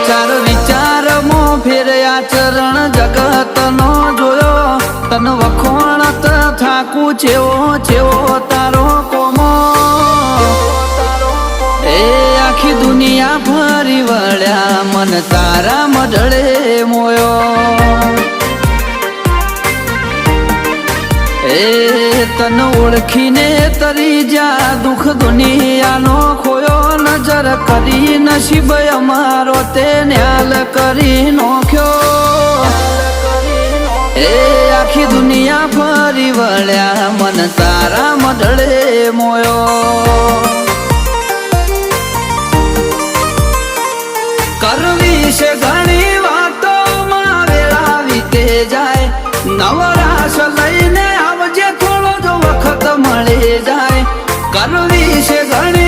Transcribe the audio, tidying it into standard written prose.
વિચાર વિચાર મો ફેર્યા ચરણ જગત નો જોયો તન વખોણત થાકું છેવો છેવો તારો કોમો એ આખી દુનિયા ફરી વળ્યા મન તારા મઢળે મોયો એ તન ઓળખીને તરી જા દુઃખ દુનિયાનો ખોયો નજર કરી નસીબ અમારો તે ન્યાલ કરી નોખ્યો એ આખી દુનિયા ફરી વળ્યા મન તારા મઢળે મોયો કરવી છે ઘણી વાતો માં વેળા વીતે જાય નવરાશ લઈને આવજે થોડો જો વખત મળી જાય કરવી છે ઘણી